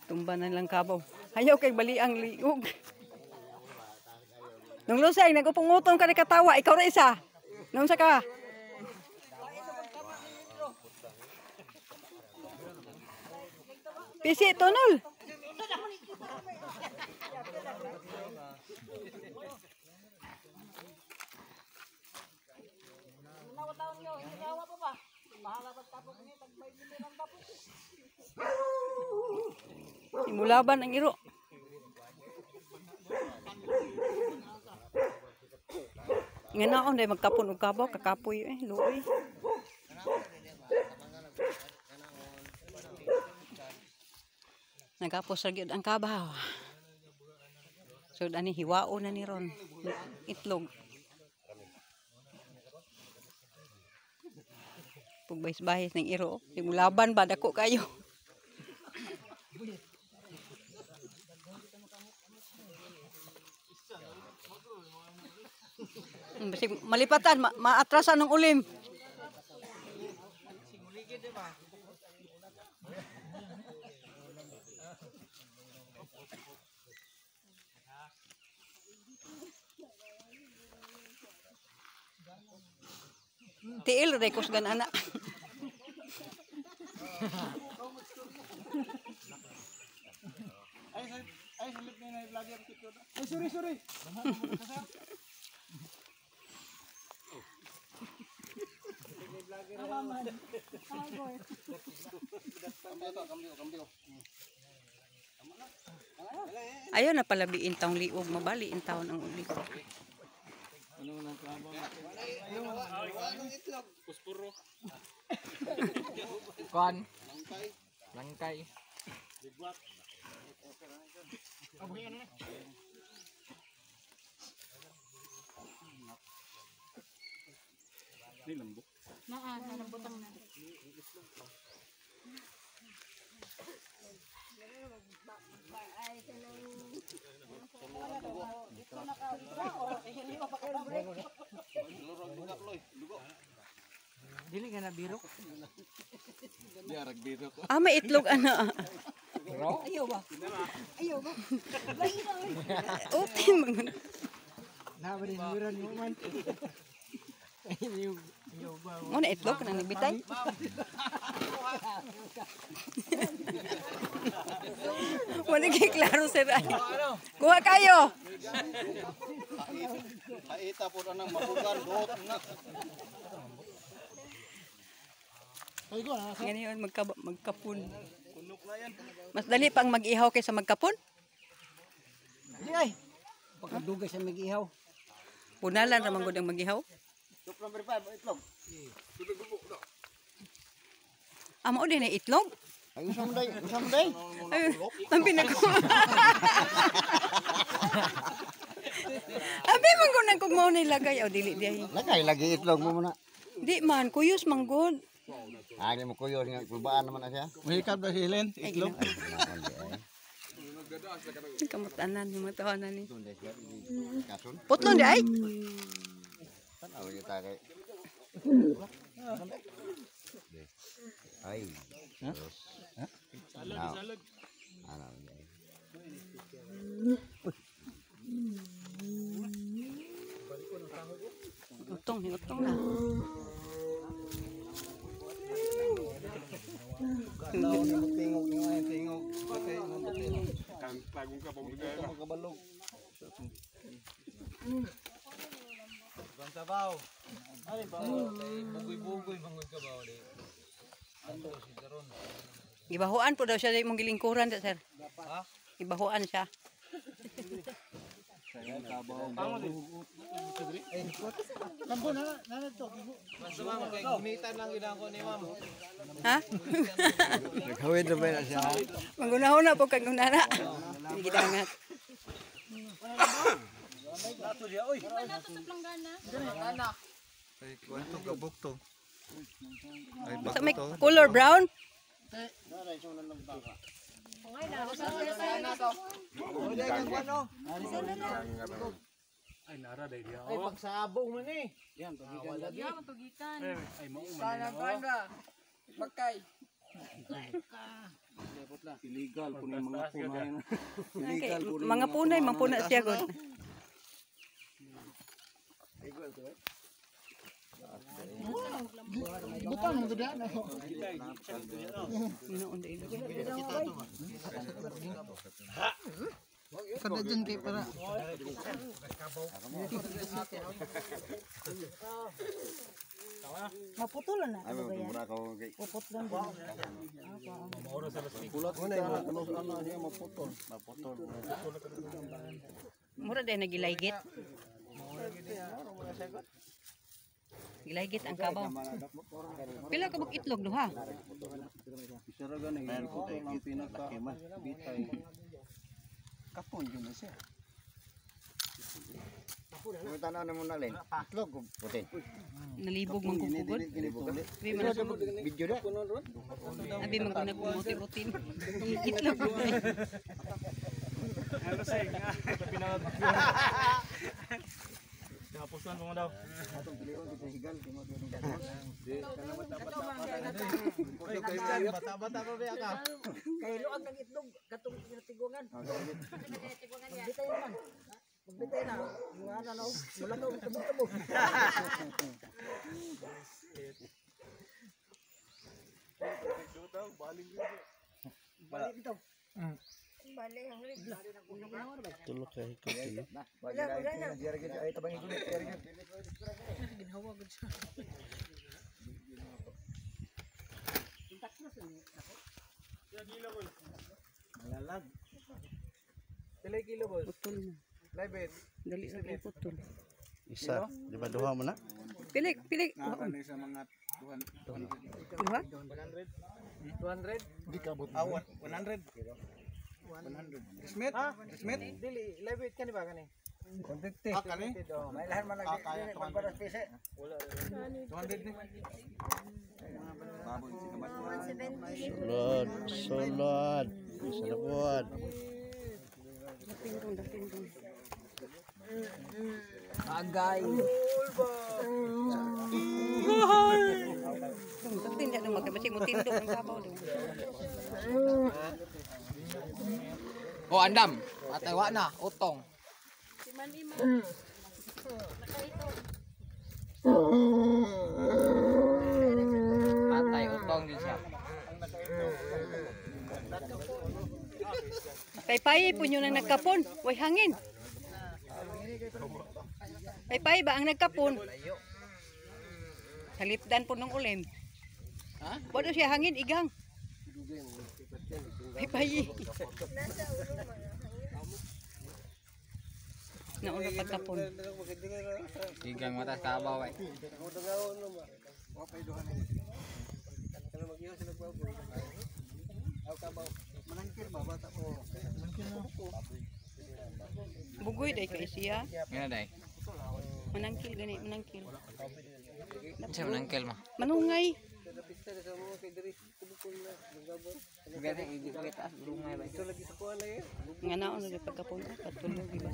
Tumba na lang kabaw. Ayaw kay bali ang liog. Nung lusay, nagupungutong ka na katawa. Ikaw na isa. Nung sa ka. Pisi, tunol. Simulaban ang iro. Nga naon day magkapon og kabaw, kakapoy luoy. Nagapos ra gyud ang kabaw. So ani hiwao na ni ron. Itlog. Pugbayis-bayis ng iro. Simulaban ba dako kayo. Malipatan, maatrasan ng ulim. Tiil ray kusgan anak. Ay, salit na yung vlogger picture. Ay, sorry. Ayaw na palabiin taong liog, mabaliin taon ang uli. Ano nang trabaho? Puspuro. Kon. Langkay. Bigwak. Abang ano na? Ni lambok. Nalambotang na. Dili ka na birok. Diarag birok. Ah, may itlog ano. Ayaw ba? Okay mga. Nabali niran mo man. Ayaw ba? Mo na itlog nang nagbitay. Wala kay klaro sir. Kuha kayo. Haita po na nang mabugar buhok na. Yan yun, magkapun. Kunok na yan. Mas dali pang mag-ihaw kaysa magkapun. Di ay. Pagkadugay sa mag-ihaw. Punalan ramang gud ang mag-ihaw. Top number 5, itlog. Amo din na itlog. Ay, usam day. Ayun, ang pinag Abi man ko nang kugmaw na ilagay o dili diay. Lagay lagi itlog mo muna. Di man kuyos manggod. Ani mo kuyo nga kubaan naman na siya. Mahikap na si Helen, itlog. Kamutanan yung matawanan ni. Kasun. Putlon di ay. Tanaw kita kay. Ay. Terus. Salad. Ano yan? Utong na. Tingog. Tagong ka pamigay ka. Kabalog. Bantabaw. Ay ba? Bugoy-bugoy mangoy ka ba uli? Ano si Daron? Ibahuan po daw siya sa imong gilingkuran sir. Ha? Ibahuan siya. Lambo na to. Basta ma'am, kay gunitan lang ginako ni ma'am. Ha? Naghawid na ba na siya? Mangunahon na po kag unana. Gidangat. Nato dia oy. Nato sa planggana. Ay kwanto gabok to. Ay Sa may color brown. Ay nara dai dia. Ay pagsabong man eh. Yan tugigan. Yan, tugikan. Ay mao man. Sana banda. Bakay. Illegal po ng mga punay. Okay, mga punay, mga puna siya god. Butang mo gud na. Ginoon din. Kada dyan kay para. Maputulan na. Ano ba yan? Puputlan ba? Kulat mo na ano niya maputol. Mura din nagilaygit. Gilaygit ang kabaw. Pila ka bang itlog do ha? Isara gani putol ang pinaka bitay. Kapon yun na siya. May tanaw na muna rin. Itlog ko putin. Nalibog man kukugod. Abi man ako Video na. abi man ko nagmuti-utin. Itlog. Napusuan mo daw. Bata-bata pa ba ka? Kay luag ng itlog. Katong tiguangan. Magbitay naman. Magbitay na. Yung ano no. Wala ka tabog-tabog. Balik ito. Tulog kay ko tulo. Ay tabang igulit. Ginhawa gud siya. Malalag. Pilay kilo boss. Putol na. Live Dali ra kay putol. Isa, di ba duha mo na? Pili. sa mga Duha? 200? Di ka bot. 100. 100. Smith? Smith? Dili, live weight ka ni ba kani? 150. Ah, kani? May lahan man kaya para pise. 200 ni. Sulod. Salapod. Dating rong. Agay. Dating na magkabasi mo tindog ang kabaw do. Oh, andam. Atay wa na, utong. Si Manima. Nakaito. Atay utong din siya. Paypay po nyo nang nagkapon. Way hangin. Paypay ba ang nagkapon? Halipdan po ng ulim. Ha? Wala siya hangin, igang. Paypay. Nauna pagkapon. Igang mata kabaw ay. Bugoy day kay siya. Ngana day? Manangkil gani, manangkil. Sa nangkel ma. Manungay. Gani hindi ko kita lungay ba. Ito lagi sa kuan lagi. Nga naon na pagkapon. Katulog iba.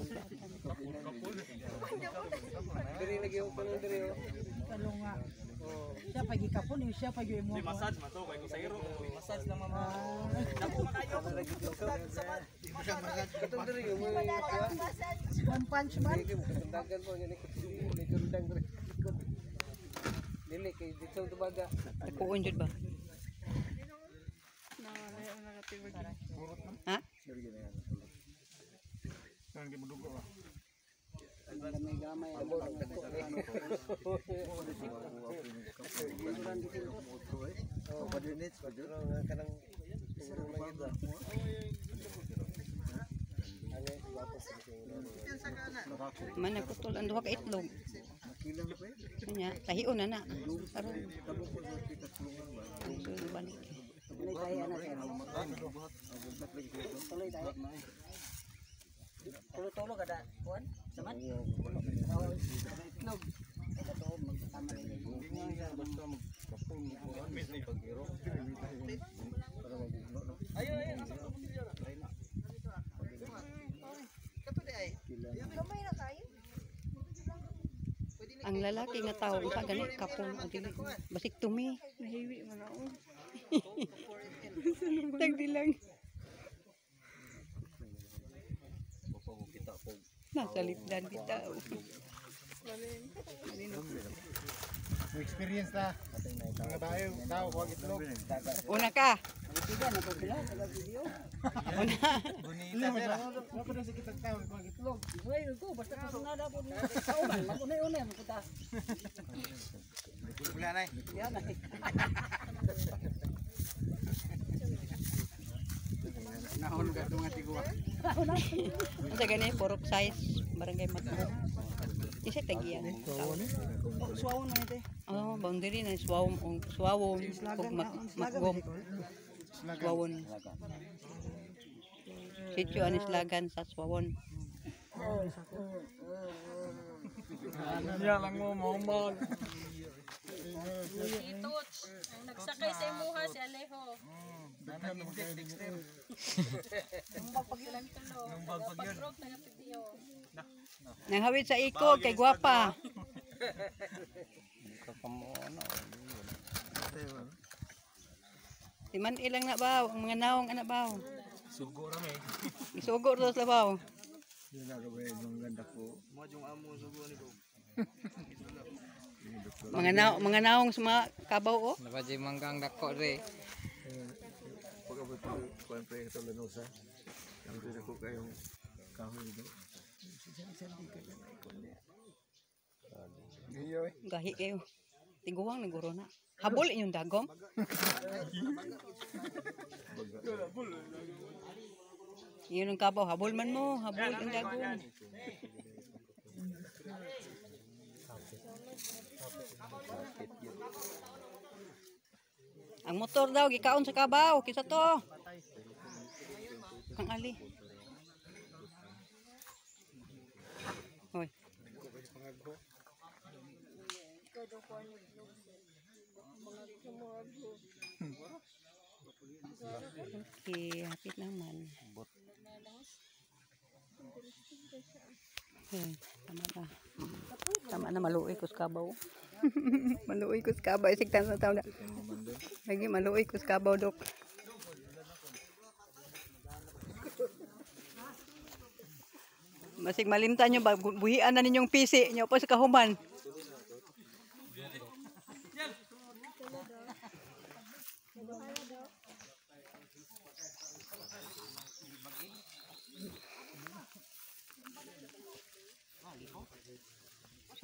Diri lagi yung kuno diri. Kalunga. Siya pagi kapon, siya pagi mo. Massage man to kay ko sa iro. Massage lang mama. Dako makayo. Katong diri yung One punch man. dagan po ni likod diri. Dili kay dito tubaga. Takuon jud ba? Ha? Mana putol ang duha ka itlog. Nya, tahion na na. Aron. Sulo balik. Tulo-tulo kada kuan. Saman. Ang lalaki nga tao unsa gani kapon o dili basik tumi. Hiwi man ako. Tagdilang. Nasa lipdan kita. May experience na. Mga tayo, tao, huwag itlog. Una ka. Bunita sila. Wala pa na sa kitang tao, huwag itlog. Ngayon ko, basta kasunada po niya. Kauman, magunay-unay mo kita. Wala na eh. Yan na eh. Nahulog at mga tigwa. Sa ganyan, porok size. Barangay Matbog. Isa tagiyan. Suwawon man ito. Oh, boundary na swawon. Swawon. Matgom. Swawon. Sityo Anislagan sa Swawon. Yan lang mo, maumag. Ituch. Ang nagsakay sa imuha si Alejo. Dexter. Nung pagpagrog na kapitiyo. Nanghawid sa iko kay gwapa. Timan ilang na baw, ang mga naong anak baw. Sugo rame. Isugo ro sa baw. Yun na gawin yung ganda ko. Mo jung amo sugo ni ko. Mga naong sa mga kabaw oh. Napaji manggang dako re. Pagkabot ko, kuwan pa yung tolanosa. Ang doon ako kayong kahoy doon. Gahi kayo. Tiguang na guro na. Habol inyong dagom. Yun ang kabaw. Habol man mo. Habol yung dagom. Ang motor daw, gikaon sa kabaw. Kisa to. Kang Ali. Hoy. Okay, hapit naman. Okay, tama na. Tama na, maluoy ko sa kabaw. Maluoy ko sa kabaw. Isig tanong na tao na. Lagi maluoy ko sa kabaw, Dok. Masig malimtan nyo ba? Buhian na ninyong pisi nyo pa sa kahuman.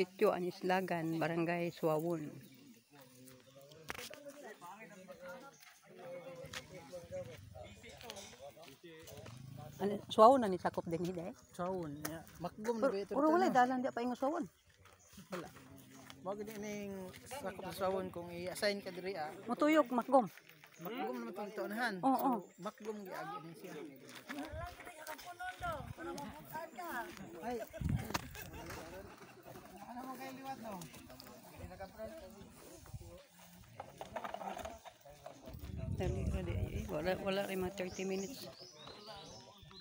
Sityo Anislagan, Barangay Swawon. Swawon na ni sakop din hida eh. Suwawon. Makgum na ba ito? Pero wala dalan dia pa ingo Swawon. Wala. Wag din ning sakop sa suwawon kung i-assign ka diri ah. Mutuyok makgom. Makgum naman itong itonahan. Oo. So, makgum giagi din siya. Ay. Ano mo kayo liwat no? Dali, wala rin mga 30 minutes.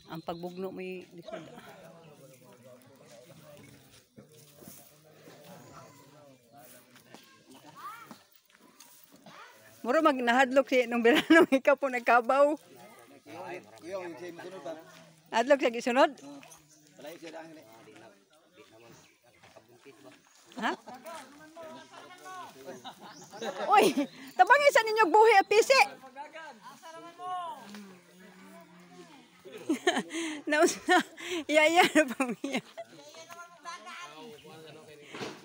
Ang pagbugno may lisod. Muro magnahadlok si nung biranong ikaw po nagkabaw. Hadlok sa gisunod? Ha? Uy, tabangin sa ninyong buhi at pisi. Nausa, iya na panghiya.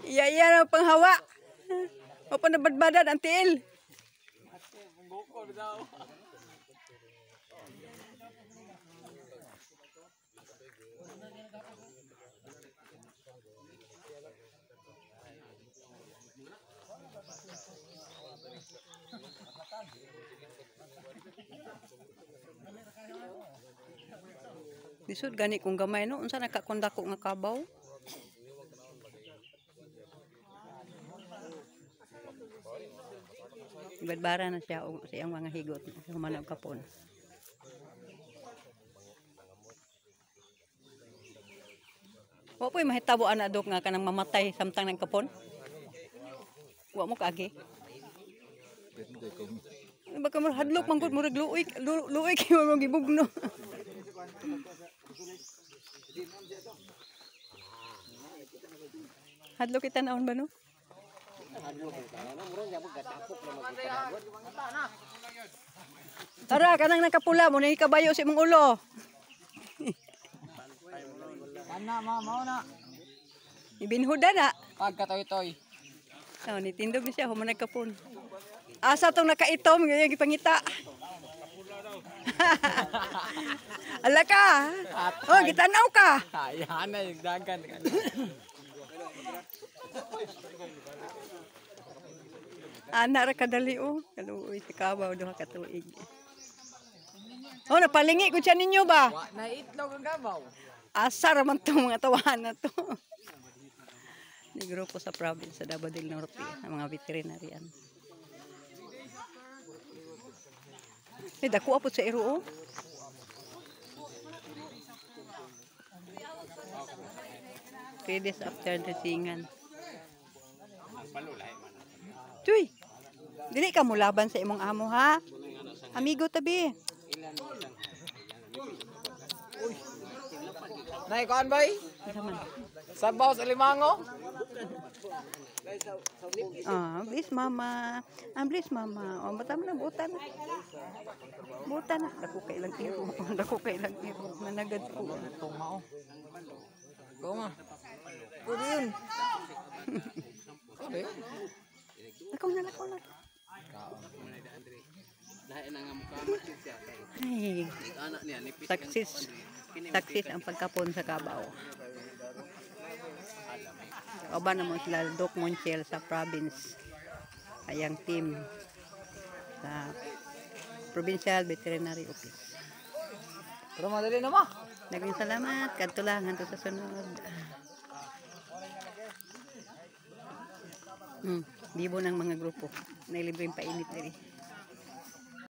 Iya na panghawa. O pa nabadbadan ang tiil. Lisod gani kung gamay no, unsa nakakondako nga kabaw? Ibadbara na siya o siyang mga higot sa humanag kapon. Wa po'y mahitabo ana Dok nga kanang mamatay samtang nang kapon. Wa mo kaagi. Ganda kung Baka mo hadlok man pud murag luoy kay mo gibugno. Hadlok kita naon ba no? Tara, kanang nakapula mo na ikabayo sa imong ulo. Ana mao na. Ibinhuda na. Pagkatoy-toy. Oh, nitindog na siya, humanag kapon. Asa tong nakaitom, ganyan gipangita. Ala ka. Oh, gitanaw ka. Ayan na yung dagan. Ana ra kadali oh. Kaluoy sa kabaw duha ka tuig. Oh, napalingi ko siya ninyo ba? Wa na itlog ang gabaw. Asar man tong mga tawahan na to. Ni grupo sa province sa Davao del Norte, ang mga veterinarian. Dako apod sa iro oh. Three days after dressingan. Tuy! Dili ka mo laban sa imong amo ha? Amigo tabi. Nay kuan bay? Sabaw sa limango. Please mama. Please mama. Bata mo na butan. Butan. Dako kay ilang tiro. Dako kay ilang tiro. Managad ko. Tumao. Kuma. Pwede yun. Okay. Lakaw na. Ay. Taksis ang pagkapon sa kabaw. Kauban naman sila Doc Montiel sa province. Ayang team sa Provincial Veterinary Office. Pero madali na ma. Naging salamat. Kadto lang hanto sa sunod. Bibo ng mga grupo. Nailibreng painit na rin.